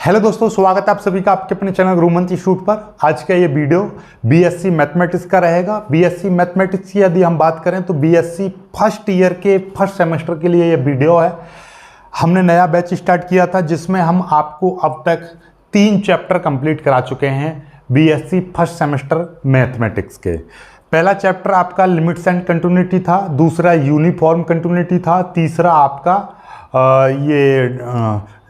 Hello दोस्तों, स्वागत है आप सभी का आपके अपने चैनल गुरुमंत्र इंस्टीट्यूट पर। आज का ये वीडियो बीएससी मैथमेटिक्स का रहेगा। बीएससी मैथमेटिक्स की यदि हम बात करें तो बीएससी फर्स्ट ईयर के फर्स्ट सेमेस्टर के लिए ये वीडियो है। हमने नया बैच स्टार्ट किया था जिसमें हम आपको अब तक 3 चैप्टर कंप्लीट करा चुके हैं बीएससी फर्स्ट सेमेस्टर मैथमेटिक्स के। पहला चैप्टर आपका लिमिट्स एंड कंटिन्यूटी था, दूसरा यूनिफॉर्म कंटिन्यूटी था, तीसरा आपका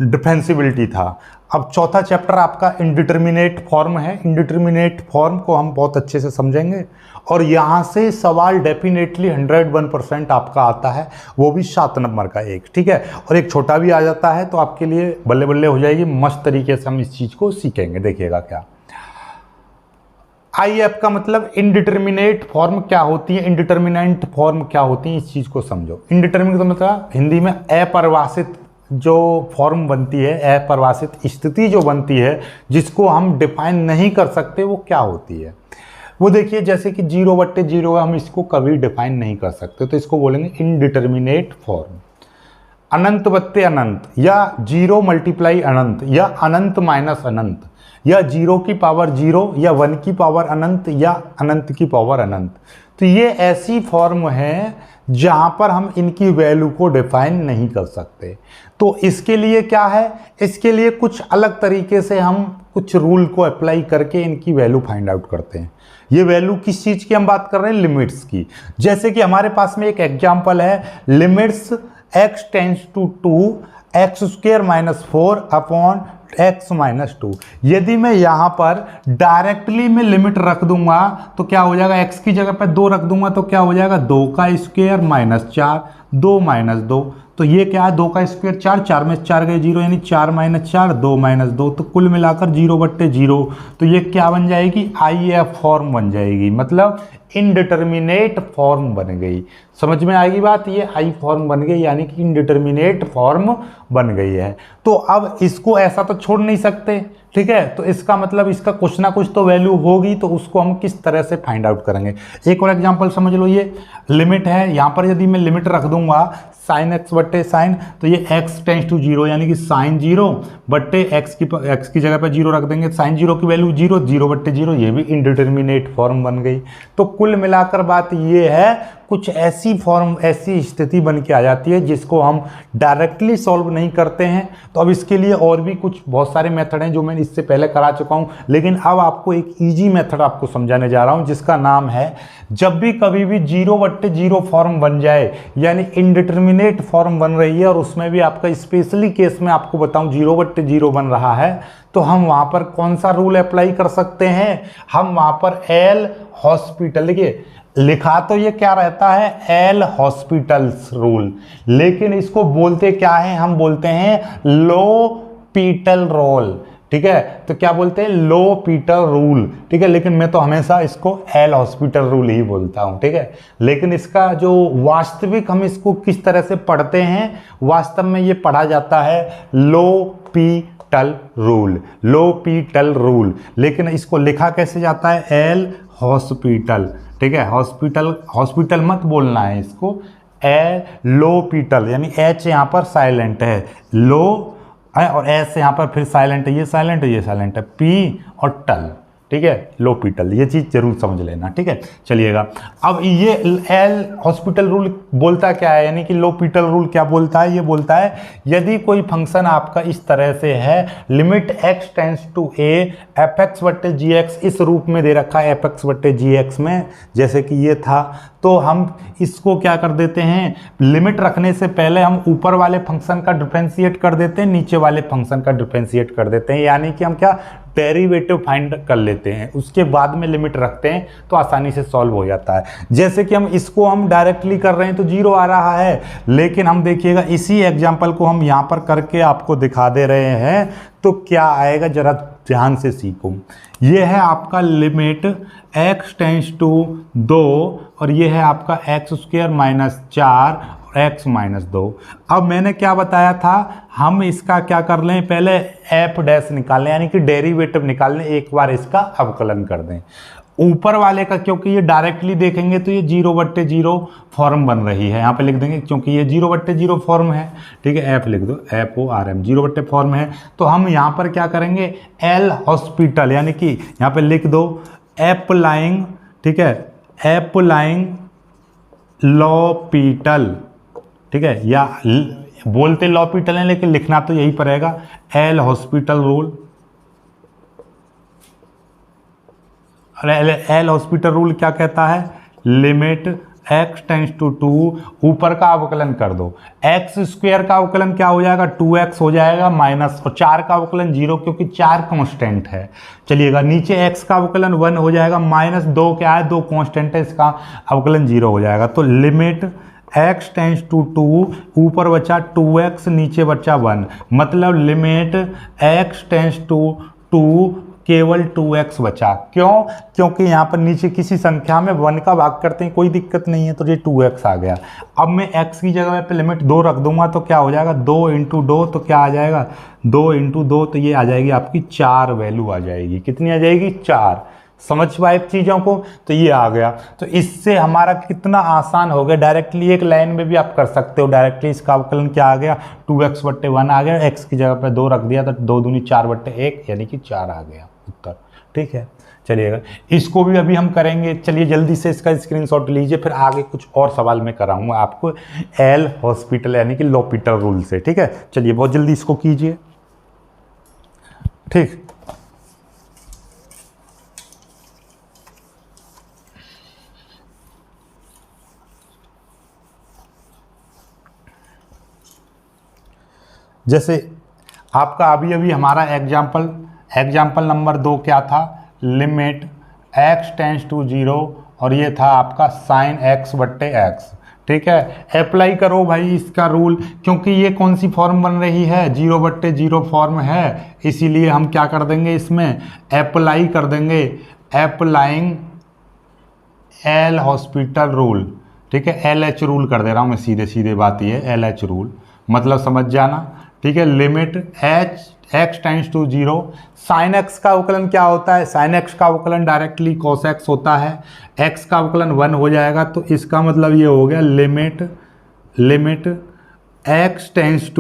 डिफेंसिबिलिटी था। अब चौथा चैप्टर आपका इंडिटरमिनेट फॉर्म है। इंडिटरमिनेट फॉर्म को हम बहुत अच्छे से समझेंगे और यहाँ से सवाल डेफिनेटली 101% आपका आता है, वो भी 7 नंबर का एक, ठीक है। और एक छोटा भी आ जाता है तो आपके लिए बल्ले बल्ले हो जाएगी। मस्त तरीके से हम इस चीज़ को सीखेंगे, देखिएगा क्या। IF का मतलब इनडिटर्मिनेट फॉर्म क्या होती है, इंडिटर्मिनेंट फॉर्म क्या होती है, इस चीज़ को समझो। इनडिटर्मिनेट का मतलब हिंदी में अपरिभाषित जो फॉर्म बनती है, अपरिभाषित स्थिति जो बनती है जिसको हम डिफाइन नहीं कर सकते, वो क्या होती है। वो देखिए जैसे कि 0/0 हम इसको कभी डिफाइन नहीं कर सकते तो इसको बोलेंगे इनडिटर्मिनेट फॉर्म। अनंत बत्ते अनंत या 0 × अनंत या अनंत माइनस अनंत या 0 की पावर 0 या 1 की पावर अनंत या अनंत की पावर अनंत, तो ये ऐसी फॉर्म है जहां पर हम इनकी वैल्यू को डिफाइन नहीं कर सकते। तो इसके लिए क्या है, इसके लिए कुछ अलग तरीके से हम कुछ रूल को अप्लाई करके इनकी वैल्यू फाइंड आउट करते हैं। ये वैल्यू किस चीज़ की हम बात कर रहे हैं, लिमिट्स की। जैसे कि हमारे पास में एक एग्जाम्पल है, limits x tends to 2 x² - 4 upon x - 2। यदि मैं यहाँ पर डायरेक्टली में लिमिट रख दूंगा तो क्या हो जाएगा, x की जगह पर 2 रख दूंगा तो क्या हो जाएगा, 2 का स्क्वायर - 4, 2 - 2, तो ये क्या है, 2 का स्क्वायर 4, 4 में 4 गए 0, यानी 4 - 4, 2 - 2, तो कुल मिलाकर 0/0। तो ये क्या बन जाएगी, IF फॉर्म बन जाएगी, मतलब इनडिटर्मिनेट फॉर्म बन गई। समझ में आएगी बात, ये आई फॉर्म बन गई यानी कि इनडिटर्मिनेट फॉर्म बन गई है। तो अब इसको ऐसा तो छोड़ नहीं सकते, ठीक है। तो इसका मतलब इसका कुछ ना कुछ तो वैल्यू होगी, तो उसको हम किस तरह से फाइंड आउट करेंगे। एक और एग्जांपल समझ लो, ये लिमिट है, यहाँ पर यदि मैं लिमिट रख दूंगा sin x/sin, तो ये x टेंड्स टू 0 यानी कि sin 0/x की जगह पर 0 रख देंगे, sin 0 की वैल्यू 0, 0/0, ये भी इनडिटर्मिनेट फॉर्म बन गई। तो कुल मिलाकर बात ये है, कुछ ऐसी फॉर्म, ऐसी स्थिति बन के आ जाती है जिसको हम डायरेक्टली सॉल्व नहीं करते हैं। तो अब इसके लिए और भी कुछ बहुत सारे मेथड हैं जो मैं इससे पहले करा चुका हूं, लेकिन अब आपको एक इजी मेथड आपको समझाने जा रहा हूं जिसका नाम है, जब भी कभी भी 0/0 फॉर्म बन जाए यानी इनडिटर्मिनेट फॉर्म बन रही है और उसमें भी आपका स्पेशली केस में आपको बताऊं 0/0 बन रहा है, तो हम वहां पर कौन सा रूल अप्लाई कर सकते हैं, हम वहां पर एल हॉस्पिटल, देखिए लिखा तो ये क्या रहता है, एल हॉस्पिटल्स रूल, लेकिन इसको बोलते क्या है, हम बोलते हैं लोपिटल रूल, ठीक है। तो क्या बोलते हैं, लोपिटल रूल, ठीक है। लेकिन मैं तो हमेशा इसको एल हॉस्पिटल रूल ही बोलता हूं, ठीक है। लेकिन इसका जो वास्तविक हम इसको किस तरह से पढ़ते हैं, वास्तव में ये पढ़ा जाता है लोपिटल रूल, लोपिटल रूल, लेकिन इसको लिखा कैसे जाता है, एल हॉस्पिटल, ठीक है। हॉस्पिटल, हॉस्पिटल मत बोलना है इसको, लोपिटल, यानी एच यहाँ पर साइलेंट है, लो है और एस यहाँ पर फिर साइलेंट है, ये साइलेंट है, ये साइलेंट है, पी और टल, ठीक है, लोपिटल, ये चीज़ जरूर समझ लेना, ठीक है। चलिएगा, अब ये एल हॉस्पिटल रूल बोलता क्या है, यानी कि लोपिटल रूल क्या बोलता है, ये बोलता है यदि कोई फंक्शन आपका इस तरह से है, limit x tends to a fx/gx, इस रूप में दे रखा है fx/gx में, जैसे कि ये था, तो हम इसको क्या कर देते हैं, लिमिट रखने से पहले हम ऊपर वाले फंक्शन का डिफरेंशिएट कर देते हैं, नीचे वाले फंक्शन का डिफरेंशिएट कर देते हैं, यानी कि हम क्या डेरिवेटिव फाइंड कर लेते हैं, उसके बाद में लिमिट रखते हैं तो आसानी से सॉल्व हो जाता है। जैसे कि हम इसको हम डायरेक्टली कर रहे हैं तो 0 आ रहा है, लेकिन हम देखिएगा इसी एग्जांपल को हम यहाँ पर करके आपको दिखा दे रहे हैं तो क्या आएगा, जरा ध्यान से सीखो। ये है आपका लिमिट x टेंड्स टू 2 और ये है आपका x² - 4 x - 2। अब मैंने क्या बताया था, हम इसका क्या कर लें, पहले f डैश निकाल लें, यानी कि डेरिवेटिव निकाल लें, एक बार इसका अवकलन कर दें। ऊपर वाले का क्योंकि ये डायरेक्टली देखेंगे तो ये 0/0 फॉर्म बन रही है, यहाँ पे लिख देंगे क्योंकि ये 0/0 फॉर्म है, ठीक है, एफ लिख दो, FORM 0 फॉर्म है। तो हम यहाँ पर क्या करेंगे, एल हॉस्पिटल यानी कि यहाँ पे लिख दो एप्लाइंग, ठीक है, एप्लाइंग लॉपिटल, ठीक है, या बोलते लॉपिटल है लेकिन लिखना तो यही पड़ेगा, L hospital rule. L hospital rule क्या कहता है, लिमिट x टेंस टू 2, ऊपर का अवकलन कर दो, x स्क्वायर का अवकलन क्या हो जाएगा, 2x हो जाएगा माइनस, और 4 का अवकलन 0 क्योंकि 4 कांस्टेंट है। चलिएगा नीचे x का अवकलन 1 हो जाएगा, माइनस 2 क्या है, 2 कांस्टेंट है, इसका अवकलन 0 हो जाएगा। तो लिमिट x टेंस टू 2, ऊपर बचा 2x, नीचे बचा 1, मतलब लिमिट x टेंस टू 2 केवल 2x बचा। क्यों, क्योंकि यहाँ पर नीचे किसी संख्या में 1 का भाग करते हैं, कोई दिक्कत नहीं है, तो ये 2x आ गया। अब मैं x की जगह पे लिमिट 2 रख दूंगा तो क्या हो जाएगा, 2 × 2 तो क्या आ जाएगा, 2 × 2 तो ये आ जाएगी आपकी 4 वैल्यू आ जाएगी। कितनी आ जाएगी, 4। समझ पाए चीज़ों को, तो ये आ गया। तो इससे हमारा कितना आसान हो गया, डायरेक्टली एक लाइन में भी आप कर सकते हो। डायरेक्टली इसका अवकलन क्या आ गया, 2x/1 आ गया, x की जगह पे 2 रख दिया तो 2 दूनी 4/1 यानी कि 4 आ गया उत्तर। ठीक है, चलिएगा इसको भी अभी हम करेंगे। चलिए जल्दी से इसका स्क्रीनशॉट लीजिए, फिर आगे कुछ और सवाल मैं कराऊंगा आपको एल हॉस्पिटल यानी कि लॉपिटल रूल से। ठीक है, चलिए बहुत जल्दी इसको कीजिए। ठीक, जैसे आपका अभी अभी हमारा एग्जाम्पल नंबर 2 क्या था, लिमिट x टेंस टू 0, और ये था आपका साइन x/x। ठीक है, अप्लाई करो भाई इसका रूल, क्योंकि ये कौन सी फॉर्म बन रही है, 0/0 फॉर्म है, इसीलिए हम क्या कर देंगे, इसमें अप्लाई कर देंगे, अप्लाइंग एल हॉस्पिटल रूल। ठीक है, LH रूल कर दे रहा हूँ मैं, सीधे सीधे बात ये है, LH रूल मतलब समझ जाना। ठीक है, limit x tends to 0, sine x का अवकलन क्या होता है, साइन x का अवकलन डायरेक्टली cos x होता है, x का अवकलन 1 हो जाएगा, तो इसका मतलब ये हो गया लिमिट x टेंस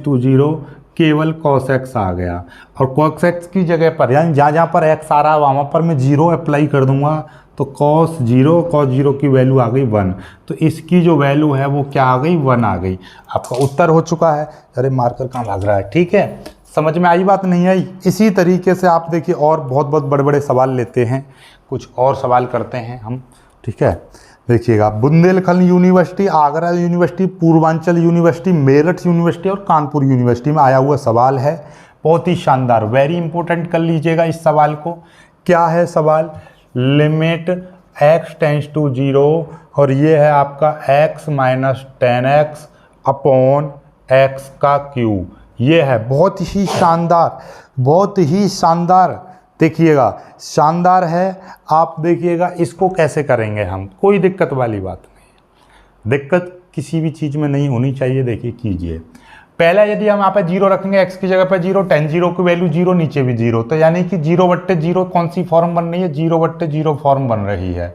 टू 0 केवल cos x आ गया। और cos x की जगह पर यानी जहाँ पर x आ रहा है वहाँ पर मैं 0 अप्लाई कर दूंगा, तो cos 0 की वैल्यू आ गई 1, तो इसकी जो वैल्यू है वो क्या आ गई, 1 आ गई। आपका उत्तर हो चुका है। अरे मार्कर कहाँ भाग रहा है। ठीक है, समझ में आई बात, नहीं आई। इसी तरीके से आप देखिए और बहुत बहुत बड़े बड़े सवाल लेते हैं, कुछ और सवाल करते हैं हम। ठीक है, देखिएगा Bundelkhand university, Agra university, Purvanchal university, Meerut university और कानपुर यूनिवर्सिटी में आया हुआ सवाल है, बहुत ही शानदार, वेरी इंपॉर्टेंट कर लीजिएगा इस सवाल को। क्या है सवाल, लिमिट x टेंस टू 0, और ये है आपका x - 10x अपॉन x का क्यूब। ये है बहुत ही शानदार, बहुत ही शानदार, देखिएगा शानदार है। आप देखिएगा इसको कैसे करेंगे हम, कोई दिक्कत वाली बात नहीं है, दिक्कत किसी भी चीज़ में नहीं होनी चाहिए। देखिए कीजिए, पहले यदि हम यहाँ पे 0 रखेंगे, x की जगह पे 0, tan 0 की वैल्यू 0, नीचे भी 0, तो यानी कि 0/0 कौन सी फॉर्म बन रही है, 0/0 फॉर्म बन रही है।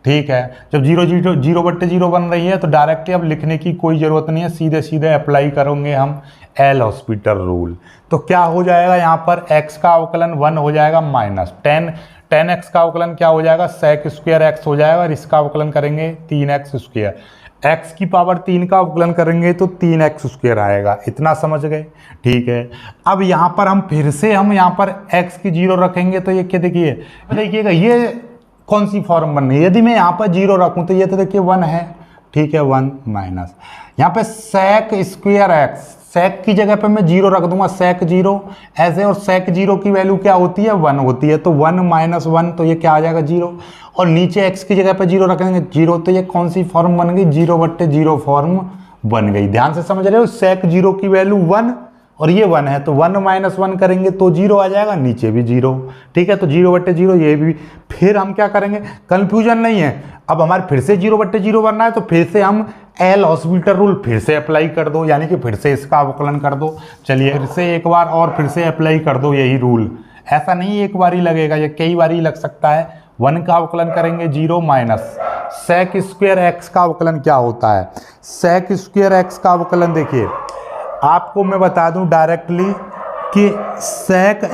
ठीक है, जब 0/0 बन रही है तो डायरेक्टली अब लिखने की कोई ज़रूरत नहीं है, सीधे सीधे अप्लाई करेंगे हम एल हॉस्पिटल रूल। तो क्या हो जाएगा, यहाँ पर x का अवकलन 1 हो जाएगा माइनस 10 x का अवकलन क्या हो जाएगा, sec² x हो जाएगा, और इसका अवकलन करेंगे 3x², x की पावर 3 का अवकलन करेंगे तो 3x² आएगा। इतना समझ गए। ठीक है, अब यहाँ पर हम फिर से यहाँ पर x की 0 रखेंगे तो ये क्या, देखिएगा ये कौन सी फॉर्म बन रही है। यदि मैं यहाँ पर 0 रखूँ तो ये तो देखिए 1 है। ठीक है, 1 माइनस यहाँ पे sec² x, सेक की जगह पे मैं 0 रख दूंगा, sec 0 ऐसे, और sec 0 की वैल्यू क्या होती है, 1 होती है, तो 1 - 1 तो ये क्या आ जाएगा 0, और नीचे x की जगह पे 0 रखेंगे 0, तो ये कौन सी फॉर्म बन गई, 0/0 फॉर्म बन गई। ध्यान से समझ रहे हो, sec 0 की वैल्यू 1 और ये 1 है, तो 1 - 1 करेंगे तो 0 आ जाएगा, नीचे भी 0। ठीक है, तो 0/0 ये भी। फिर हम क्या करेंगे, कंफ्यूजन नहीं है, अब हमारे फिर से 0/0 बनना है, तो फिर से हम एल हॉस्पिटल रूल फिर से अप्लाई कर दो, यानी कि फिर से इसका अवकलन कर दो। चलिए फिर से एक बार और फिर से अप्लाई कर दो यही रूल, ऐसा नहीं एक बार ही लगेगा, ये कई बार ही लग सकता है। 1 का अवकलन करेंगे 0 माइनस सेक स्क्वायर एक्स का अवकलन क्या होता है। सेक स्क्वायर एक्स का अवकलन देखिए, आपको मैं बता दूं डायरेक्टली कि सेक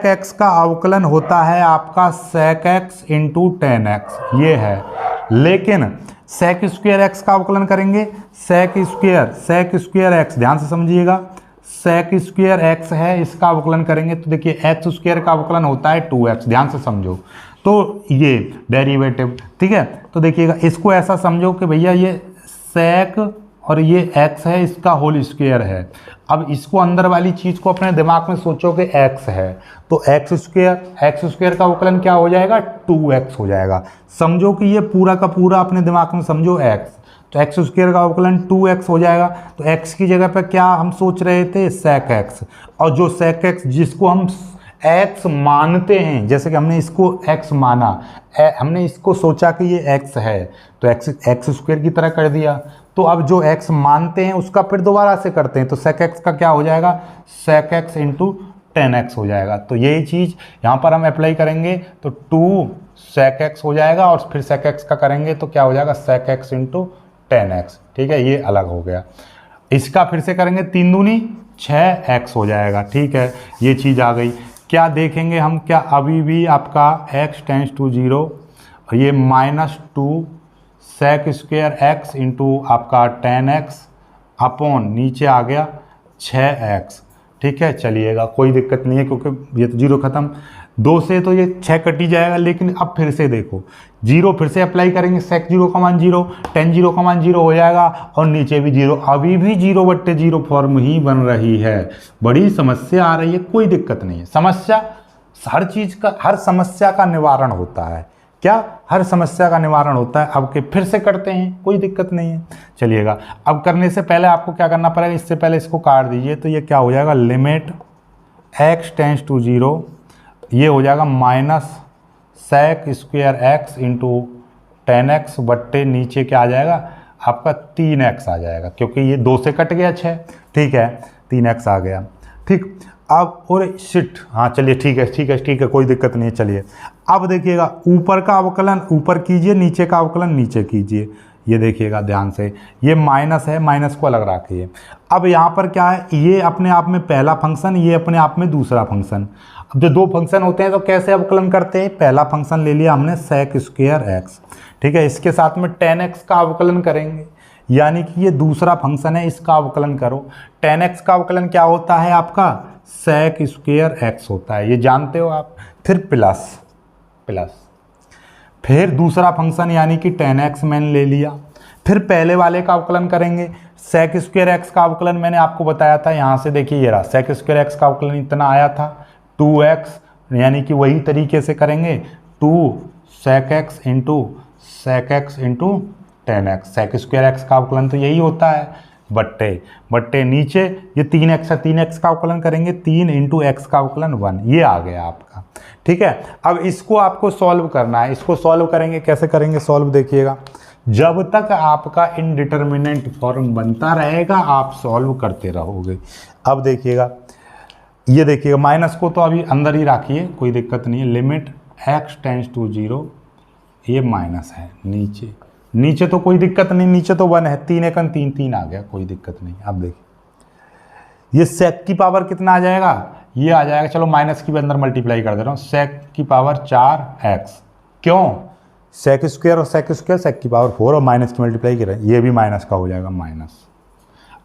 एक्स का अवकलन होता है आपका sec x into tan x, ये है। लेकिन सेक स्क्वायर एक्स का अवकलन करेंगे, सेक स्क्वायर एक्स, ध्यान से समझिएगा, सेक स्क्वायर एक्स है, इसका अवकलन करेंगे तो देखिए एक्स स्क्वायर का अवकलन होता है 2x, ध्यान से समझो। तो ये डेरिवेटिव, ठीक है। तो देखिएगा इसको ऐसा समझो कि भैया ये सेक और ये x है, इसका होल स्क्वायर है। अब इसको अंदर वाली चीज़ को अपने दिमाग में सोचो कि x है, तो एक्स स्क्वायर का अवकलन क्या हो जाएगा, 2x हो जाएगा। समझो कि ये पूरा का पूरा अपने दिमाग में समझो x, तो एक्स स्क्वायर का अवकलन 2x हो जाएगा। तो x की जगह पर क्या हम सोच रहे थे, सेक x, और जो सेक x जिसको हम x मानते हैं, जैसे कि हमने इसको x माना, हमने इसको सोचा कि ये x है तो एक्स स्क्वायर की तरह कर दिया। तो अब जो x मानते हैं उसका फिर दोबारा से करते हैं, तो सेक x का क्या हो जाएगा, सेक x इंटू 10x हो जाएगा। तो यही चीज़ यहाँ पर हम अप्लाई करेंगे तो 2 सेक x हो जाएगा, और फिर सेक x का करेंगे तो क्या हो जाएगा, सेक x इंटू 10x, ठीक है, ये अलग हो गया। इसका फिर से करेंगे 3 दूनी 6x हो जाएगा, ठीक है, ये चीज़ आ गई। क्या देखेंगे हम, क्या अभी भी आपका x टेंस टू 0 और ये -2 सेक स्क्वायर x इंटू आपका 10x अपॉन नीचे आ गया 6x, ठीक है। चलिएगा कोई दिक्कत नहीं है क्योंकि ये तो 0 खत्म, 2 से तो ये 6 कट ही जाएगा। लेकिन अब फिर से देखो 0 फिर से अप्लाई करेंगे, सेक 0 का मान 0, टेन 0 का मान 0 हो जाएगा, और नीचे भी 0, अभी भी 0/0 फॉर्म ही बन रही है। बड़ी समस्या आ रही है, कोई दिक्कत नहीं है। समस्या हर चीज़ का, हर समस्या का निवारण होता है, क्या, हर समस्या का निवारण होता है। अब के फिर से करते हैं, कोई दिक्कत नहीं है। चलिएगा अब करने से पहले आपको क्या करना पड़ेगा, इससे पहले इसको काट दीजिए, तो ये क्या हो जाएगा, लिमिट x टेंस टू 0, ये हो जाएगा minus sec square x into 10x बट्टे नीचे क्या आ जाएगा आपका 3x आ जाएगा, क्योंकि ये 2 से कट गया 6, ठीक है, 3x आ गया, ठीक। अब और शिट, हाँ चलिए ठीक है, कोई दिक्कत नहीं है। चलिए अब देखिएगा ऊपर का अवकलन ऊपर कीजिए, नीचे का अवकलन नीचे कीजिए। ये देखिएगा ध्यान से, ये माइनस है, माइनस को अलग रखिए। अब यहाँ पर क्या है, ये अपने आप में पहला फंक्शन, ये अपने आप में दूसरा फंक्शन। अब जो 2 फंक्शन होते हैं तो कैसे अवकलन करते हैं, पहला फंक्शन ले लिया हमने सेक स्क्वायर एक्स, ठीक है, इसके साथ में 10x का अवकलन करेंगे, यानी कि ये दूसरा फंक्शन है, इसका अवकलन करो। 10x का अवकलन क्या होता है आपका, सेक स्क्वायर एक्स होता है, ये जानते हो आप। फिर प्लस फिर दूसरा फंक्शन यानी कि 10x मैंने ले लिया, फिर पहले वाले का अवकलन करेंगे। सेक स्क्वायर एक्स का अवकलन मैंने आपको बताया था, यहाँ से देखिए ये रहा, सेक स्क्वायर एक्स का अवकलन इतना आया था 2x, यानी कि वही तरीके से करेंगे 2 sec x into 10x। Sec square x का अवकलन तो यही होता है, बट्टे नीचे ये 3x है, 3x का अवकलन करेंगे, 3 इंटू एक्स का अवकलन 1, ये आ गया आपका, ठीक है। अब इसको आपको सॉल्व करना है, इसको सॉल्व करेंगे, कैसे करेंगे सॉल्व, देखिएगा जब तक आपका इनडिटर्मिनेंट फॉर्म बनता रहेगा आप सॉल्व करते रहोगे। अब देखिएगा, ये देखिएगा माइनस को तो अभी अंदर ही रखिए, कोई दिक्कत नहीं है। लिमिट x टेंस टू 0, ये माइनस है, नीचे तो कोई दिक्कत नहीं, नीचे तो 1 है, 3 एकन 3 आ गया, कोई दिक्कत नहीं। अब देखिए ये सेक की पावर कितना आ जाएगा, ये आ जाएगा, चलो माइनस की भी अंदर मल्टीप्लाई कर दे रहा हूँ, सेक की पावर 4x, क्यों, सेक स्क्वायर और सेक की पावर 4 और माइनस की मल्टीप्लाई कर रहे हैं, ये भी माइनस का हो जाएगा, माइनस।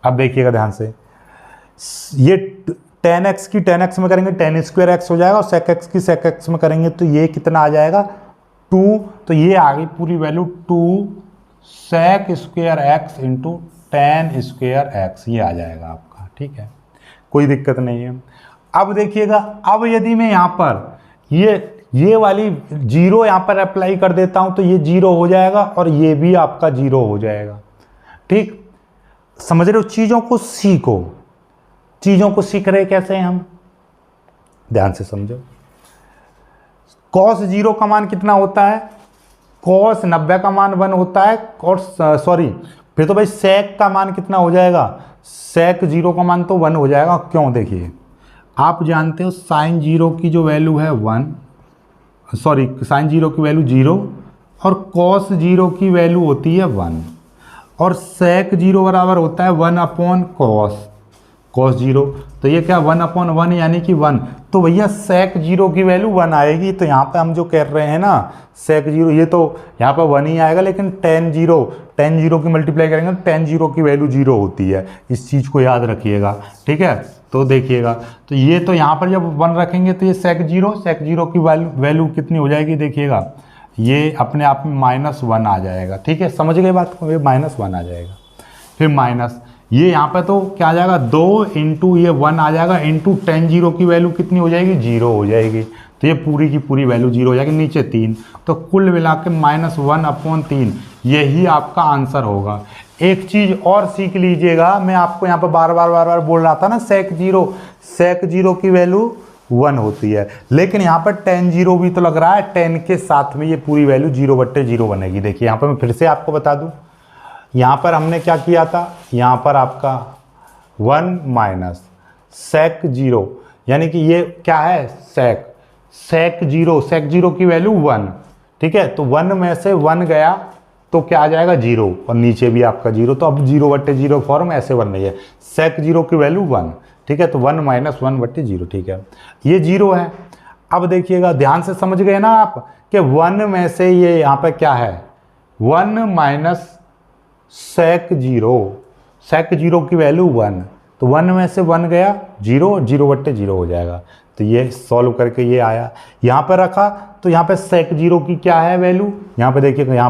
अब देखिएगा ध्यान से, ये 10x की 10x में करेंगे 10 स्क्वायर x हो जाएगा, और सेक x की सेक x में करेंगे तो ये कितना आ जाएगा 2, तो ये आ गई पूरी value 2 sec square x into 10 square x, ये आ जाएगा आपका, ठीक है, कोई दिक्कत नहीं है। अब देखिएगा, अब यदि मैं यहाँ पर ये वाली 0 यहाँ पर अप्लाई कर देता हूँ तो ये 0 हो जाएगा और ये भी आपका 0 हो जाएगा, ठीक, समझ रहे हो। चीज़ों को सीख रहे कैसे हैं हम, ध्यान से समझो। cos 0 का मान कितना होता है, cos 90 का मान 1 होता है, फिर तो भाई सेक का मान कितना हो जाएगा, सेक 0 का मान तो 1 हो जाएगा, क्यों, देखिए आप जानते हो साइन जीरो की जो वैल्यू है 1, सॉरी साइन जीरो की वैल्यू 0 और कॉस जीरो की वैल्यू होती है 1 और सेक जीरो बराबर होता है 1 अपॉन कॉस जीरो। तो ये क्या 1 अपॉन 1 यानी कि 1। तो भैया सेक जीरो की वैल्यू 1 आएगी। तो यहाँ पे हम जो कर रहे हैं ना सेक जीरो, ये तो यहाँ पे 1 ही आएगा, लेकिन टेन जीरो की मल्टीप्लाई करेंगे तो टेन जीरो की वैल्यू 0 होती है। इस चीज़ को याद रखिएगा, ठीक है। तो देखिएगा, तो ये तो यहाँ पर जब 1 रखेंगे तो ये सेक जीरो की वैल्यू कितनी हो जाएगी, देखिएगा ये अपने आप में -1 आ जाएगा। ठीक है, समझ गए बात को, ये -1 आ जाएगा। फिर माइनस ये यहाँ पे तो क्या आ जाएगा 2 इंटू ये 1 आ जाएगा इंटू टेन जीरो की वैल्यू कितनी हो जाएगी 0 हो जाएगी। तो ये पूरी की पूरी वैल्यू 0 हो जाएगी, नीचे 3। तो कुल मिला के -1 अपॉन 3 यही आपका आंसर होगा। एक चीज़ और सीख लीजिएगा, मैं आपको यहाँ पर बार बार बोल रहा था ना सेक जीरो की वैल्यू 1 होती है, लेकिन यहाँ पर टेन जीरो भी तो लग रहा है, 10 के साथ में ये पूरी वैल्यू 0/0 बनेगी। देखिए यहाँ पर मैं फिर से आपको बता दूँ, यहाँ पर हमने क्या किया था, यहाँ पर आपका 1 माइनस सेक जीरो, यानी कि ये क्या है सेक जीरो की वैल्यू 1, ठीक है। तो 1 में से 1 गया तो क्या आ जाएगा 0 और नीचे भी आपका 0। तो अब 0/0 फॉर्म ऐसे बन रही है, सेक जीरो की वैल्यू 1, ठीक है। तो 1 माइनस 1/0, ठीक है, ये 0 है। अब देखिएगा ध्यान से समझ गए ना आप कि 1 में से ये यहाँ पे क्या है 1 माइनस सेक जीरो की वैल्यू 1, तो 1 में से 1 गया 0/0 हो जाएगा। तो ये सॉल्व करके ये आया, यहाँ पर रखा तो यहाँ पे सेक जीरो की क्या है वैल्यू, यहाँ पे देखिए यहाँ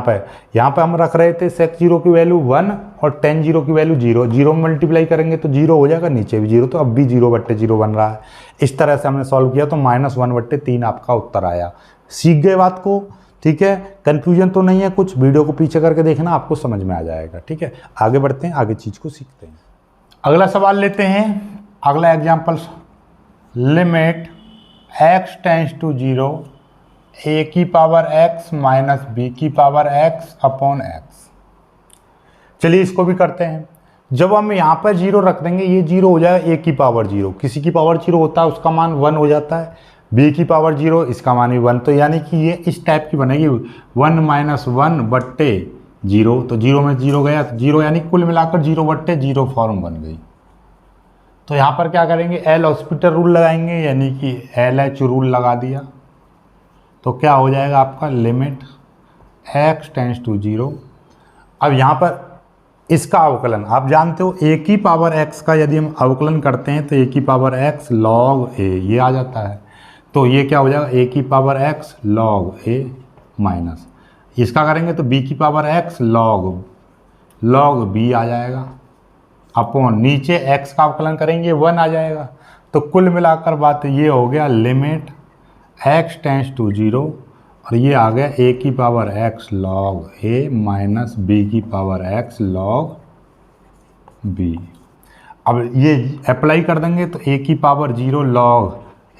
पे हम रख रहे थे सेक जीरो की वैल्यू 1 और टेन जीरो की वैल्यू 0 में मल्टीप्लाई करेंगे तो 0 हो जाएगा, नीचे भी 0, तो अब भी 0/0 बन रहा है। इस तरह से हमने सॉल्व किया तो -1/3 आपका उत्तर आया। सीख गए बात को, ठीक है। कन्फ्यूजन तो नहीं है कुछ, वीडियो को पीछे करके देखना, आपको समझ में आ जाएगा, ठीक है। आगे बढ़ते हैं, आगे चीज़ को सीखते हैं। अगला सवाल लेते हैं, अगला example, limit x tends to 0 a की पावर x माइनस b की पावर x अपॉन x। चलिए इसको भी करते हैं। जब हम यहाँ पर 0 रख देंगे ये 0 हो जाएगा a की पावर 0, किसी की पावर 0 होता है उसका मान 1 हो जाता है, b की पावर 0 इसका मान भी 1, तो यानी कि ये इस टाइप की बनेगी 1 माइनस 1/0। तो 0 में 0 गया तो 0, यानी कुल मिलाकर 0/0 फॉर्म बन गई। तो यहाँ पर क्या करेंगे एल हॉस्पिटल रूल लगाएंगे, यानी कि LH रूल लगा दिया तो क्या हो जाएगा आपका लिमिट x टेंस टू 0। अब यहाँ पर इसका अवकलन आप जानते हो a की पावर x का यदि हम अवकलन करते हैं तो a की पावर x log a ये आ जाता है। तो ये क्या हो जाएगा a की power x log a minus इसका करेंगे तो b की पावर x log b आ जाएगा, अपॉन नीचे x का अवकलन करेंगे 1 आ जाएगा। तो कुल मिलाकर बात ये हो गया लिमिट x टेंस टू 0 और ये आ गया a की power x log a minus b की पावर x log b। अब ये अप्लाई कर देंगे तो a की power 0 log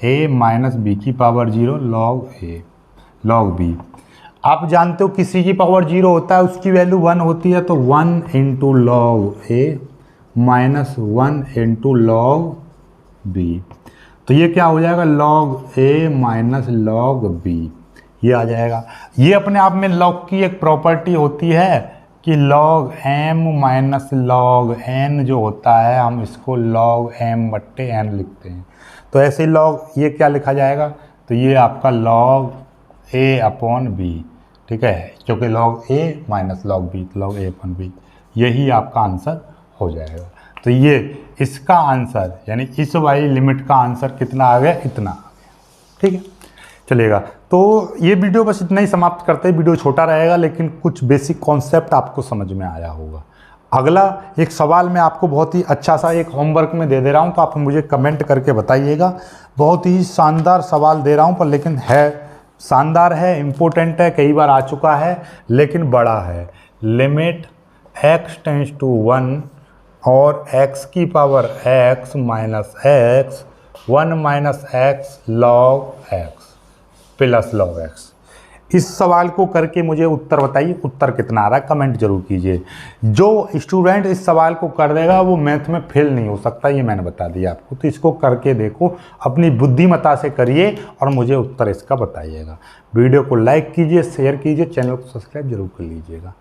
a minus b की पावर 0 log b। आप जानते हो किसी की पावर 0 होता है उसकी वैल्यू 1 होती है, तो 1 into log a minus 1 into log b। तो ये क्या हो जाएगा log a minus log b, ये आ जाएगा। ये अपने आप में log की एक प्रॉपर्टी होती है कि log m minus log n जो होता है हम इसको log m/n लिखते हैं। तो ऐसे ही log ये क्या लिखा जाएगा, तो ये आपका log a अपॉन b, ठीक है, क्योंकि log a minus log b, log a upon b, यही आपका आंसर हो जाएगा। तो ये इसका आंसर यानी इस वाली लिमिट का आंसर कितना आ गया, इतना आ गया, ठीक है, चलेगा। तो ये वीडियो बस इतना ही समाप्त करते हैं, वीडियो छोटा रहेगा लेकिन कुछ बेसिक कॉन्सेप्ट आपको समझ में आया होगा। अगला एक सवाल मैं आपको बहुत ही अच्छा सा एक होमवर्क में दे दे रहा हूँ, तो आप मुझे कमेंट करके बताइएगा। बहुत ही शानदार सवाल दे रहा हूँ पर लेकिन है शानदार है, इम्पोर्टेंट है, कई बार आ चुका है लेकिन बड़ा है। लिमिट x टेंस टू 1 और x की power x minus x 1 minus x log x plus log x, इस सवाल को करके मुझे उत्तर बताइए, उत्तर कितना आ रहा है कमेंट जरूर कीजिए। जो स्टूडेंट इस सवाल को कर देगा वो मैथ में फेल नहीं हो सकता, ये मैंने बता दिया आपको। तो इसको करके देखो, अपनी बुद्धिमत्ता से करिए और मुझे उत्तर इसका बताइएगा। वीडियो को लाइक कीजिए, शेयर कीजिए, चैनल को सब्सक्राइब जरूर कर लीजिएगा।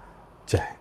जय हिंद।